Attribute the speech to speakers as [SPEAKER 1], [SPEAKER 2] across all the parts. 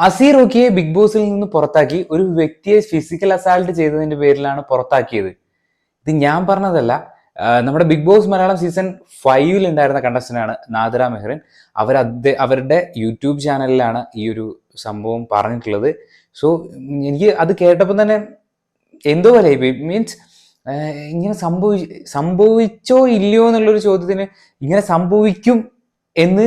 [SPEAKER 1] Asir റോക്കിയെ big ബോസിൽ നിന്ന് പുറത്താക്കി ഒരു വ്യക്തിയെ ഫിസിക്കൽ അസാൾട്ട് ചെയ്തതിന്റെ പേരിലാണ് പുറത്താക്കിയത്. ഇത് ഞാൻ പറഞ്ഞതല്ല. നമ്മുടെ ബിഗ് ബോസ് മലയാളം സീസൺ 5 ഉണ്ടായിരുന്ന കണ്ടസ്റ്റന്റാണ് നാദിറ മെഹറിൻ. അവരുടെ യൂട്യൂബ് ചാനലിലാണ് ഈ ഒരു സംഭവം പറഞ്ഞിട്ടുള്ളത്. സോ എനിക്ക് അത് കേട്ടപ്പോൾ തന്നെ എന്തോ പോലെ മീൻസ് ഇങ്ങനെ സംഭവിച്ചോ ഇല്ലയോ എന്നുള്ളൊരു ചോദ്യത്തിന് ഇങ്ങനെ സംഭവിക്കും എന്ന്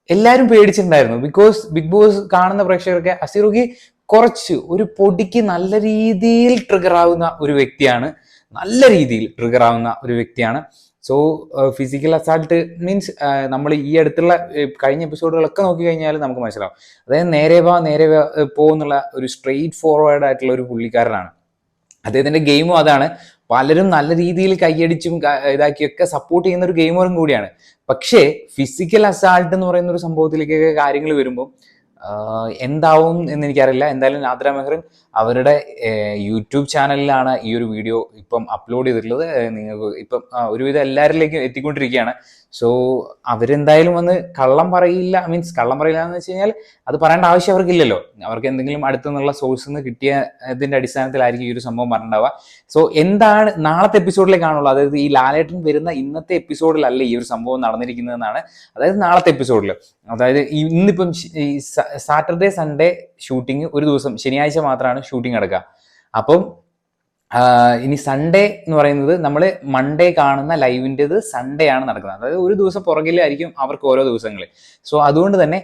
[SPEAKER 1] എല്ലാവരും പേടിച്ചിട്ടുണ്ടായിരുന്നു. ബിക്കോസ് ബിഗ് ബോസ് കാണുന്ന പ്രേക്ഷകർക്ക് അസീർ റോക്കി കുറച്ച് ഒരു പൊടിക്ക് നല്ല രീതിയിൽ ട്രിഗർ ആവുന്ന ഒരു വ്യക്തിയാണ്. സോ ഫിസിക്കൽ അസാൾട്ട് മീൻസ് നമ്മൾ ഈ അടുത്തുള്ള കഴിഞ്ഞ എപ്പിസോഡുകളൊക്കെ നോക്കി കഴിഞ്ഞാൽ നമുക്ക് മനസ്സിലാവും. അതായത് നേരെ പോകുന്നുള്ള ഒരു സ്ട്രെയിറ്റ് ഫോർവേഡ് ആയിട്ടുള്ള ഒരു പുള്ളിക്കാരനാണ്. അദ്ദേഹത്തിന്റെ ഗെയിമും അതാണ്. പലരും നല്ല രീതിയിൽ കൈയടിച്ചും ഇതാക്കിയൊക്കെ സപ്പോർട്ട് ചെയ്യുന്ന ഒരു ഗെയിമറും കൂടിയാണ്. പക്ഷേ ഫിസിക്കൽ അസാൾട്ട് എന്ന് പറയുന്ന ഒരു സംഭവത്തിലേക്കൊക്കെ കാര്യങ്ങൾ വരുമ്പോൾ എന്താവും എന്ന് എനിക്കറിയില്ല. എന്തായാലും നാദിറ മെഹറിൻ അവരുടെ യൂട്യൂബ് ചാനലിലാണ് ഈ ഒരു വീഡിയോ ഇപ്പം അപ്ലോഡ് ചെയ്തിട്ടുള്ളത്. നിങ്ങൾക്ക് ഇപ്പം ഒരുവിധം എല്ലാവരിലേക്കും എത്തിക്കൊണ്ടിരിക്കുകയാണ്. സോ അവരെന്തായാലും വന്ന് കള്ളം പറയില്ല എന്ന് വെച്ച് കഴിഞ്ഞാൽ അത് പറയേണ്ട ആവശ്യം അവർക്കില്ലല്ലോ. അവർക്ക് എന്തെങ്കിലും അടുത്തു നിന്നുള്ള സോഴ്സിൽ നിന്ന് കിട്ടിയതിന്റെ അടിസ്ഥാനത്തിലായിരിക്കും ഈ ഒരു സംഭവം പറഞ്ഞിട്ടുണ്ടാവുക. സോ എന്താണ് നാളത്തെ എപ്പിസോഡിലേക്കാണുള്ളത്, അതായത് ഈ ലാലേട്ടൻ വരുന്ന ഇന്നത്തെ എപ്പിസോഡിലല്ല ഈ ഒരു സംഭവം നടന്നിരിക്കുന്നതെന്നാണ്. അതായത് നാളത്തെ എപ്പിസോഡിൽ, അതായത് ഇന്നിപ്പം ഈ സാറ്റർഡേ സൺഡേ ഷൂട്ടിങ് ഒരു ദിവസം, ശനിയാഴ്ച മാത്രമാണ് ഷൂട്ടിങ് നടക്കുക. അപ്പം ഇനി സൺഡേ എന്ന് പറയുന്നത് നമ്മൾ മൺഡേ കാണുന്ന ലൈവിൻ്റെത് സൺഡേ ആണ് നടക്കുന്നത്. അതായത് ഒരു ദിവസം പുറകിലായിരിക്കും അവർക്ക് ഓരോ ദിവസങ്ങൾ. സോ അതുകൊണ്ട് തന്നെ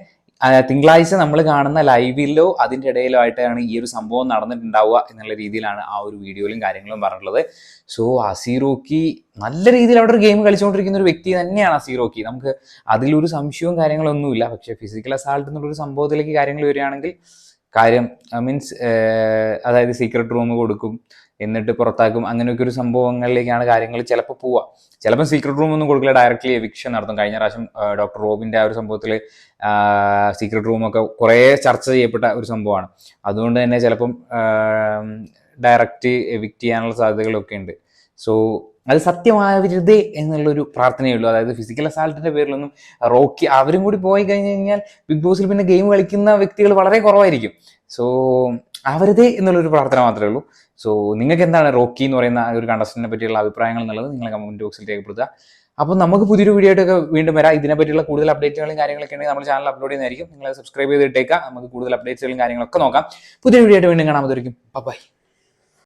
[SPEAKER 1] തിങ്കളാഴ്ച നമ്മൾ കാണുന്ന ലൈവിലോ അതിൻ്റെ ഇടയിലോ ആയിട്ടാണ് ഈ ഒരു സംഭവം നടന്നിട്ടുണ്ടാവുക എന്നുള്ള രീതിയിലാണ് ആ ഒരു വീഡിയോയിലും കാര്യങ്ങളും പറഞ്ഞിട്ടുള്ളത്. സോ അസീർ റോക്കി നല്ല രീതിയിൽ അവിടെ ഒരു ഗെയിം കളിച്ചുകൊണ്ടിരിക്കുന്ന ഒരു വ്യക്തി തന്നെയാണ് അസീർ റോക്കി. നമുക്ക് അതിലൊരു സംശയവും കാര്യങ്ങളൊന്നുമില്ല. പക്ഷേ ഫിസിക്കൽ അസാൾട്ട് എന്നുള്ളൊരു സംഭവത്തിലേക്ക് കാര്യങ്ങൾ വരികയാണെങ്കിൽ അതായത് സീക്രട്ട് റൂം കൊടുക്കും, എന്നിട്ട് പുറത്താക്കും, അങ്ങനെയൊക്കെ ഒരു സംഭവങ്ങളിലേക്കാണ് കാര്യങ്ങൾ ചിലപ്പോൾ പോവുക. ചിലപ്പോൾ സീക്രട്ട് റൂം ഒന്നും കൊടുക്കില്ല, ഡയറക്റ്റ്ലി എവിക്ഷൻ നടത്തും. കഴിഞ്ഞ പ്രാവശ്യം ഡോക്ടർ റോബിൻ്റെ ആ ഒരു സംഭവത്തിൽ സീക്രട്ട് റൂമൊക്കെ കുറേ ചർച്ച ചെയ്യപ്പെട്ട ഒരു സംഭവമാണ്. അതുകൊണ്ട് തന്നെ ചിലപ്പം ഡയറക്റ്റ് എവിക്റ്റ് ചെയ്യാനുള്ള സാധ്യതകളൊക്കെ ഉണ്ട്. സോ അത് സത്യമാവരുതേ എന്നുള്ളൊരു പ്രാർത്ഥനയേ ഉള്ളൂ. അതായത് ഫിസിക്കൽ അസാൾട്ടിന്റെ പേരിലൊന്നും റോക്കി അവരും കൂടി പോയി കഴിഞ്ഞ് കഴിഞ്ഞാൽ ബിഗ് ബോസിൽ പിന്നെ ഗെയിം കളിക്കുന്ന വ്യക്തികൾ വളരെ കുറവായിരിക്കും. സോ ആവരുതേ എന്നുള്ളൊരു പ്രാർത്ഥന മാത്രമേ ഉള്ളൂ. സോ നിങ്ങൾക്ക് എന്താണ് റോക്കി എന്ന് പറയുന്ന ഒരു കണ്ടസ്റ്റന്റിനെ പറ്റിയുള്ള അഭിപ്രായങ്ങൾ എന്നുള്ളത് നിങ്ങൾ കമന്റ് ബോക്സിൽ രേഖപ്പെടുത്തുക. അപ്പോൾ നമുക്ക് പുതിയൊരു വീഡിയോ ആയിട്ടൊക്കെ വീണ്ടും വരാം. ഇതിനെപ്പറ്റിയുള്ള കൂടുതൽ അപ്ഡേറ്റുകളും കാര്യങ്ങളൊക്കെ ഉണ്ടെങ്കിൽ നമ്മുടെ ചാനൽ അപ്ലോഡ് ചെയ്യുന്നതായിരിക്കും. നിങ്ങൾ സബ്സ്ക്രൈബ് ചെയ്തിട്ടേക്കാം. നമുക്ക് കൂടുതൽ അപ്ഡേറ്റ്സുകളും കാര്യങ്ങളൊക്കെ നോക്കാം. പുതിയൊരു വീഡിയോ ആയിട്ട് വീണ്ടും കാണാൻ. ബൈ.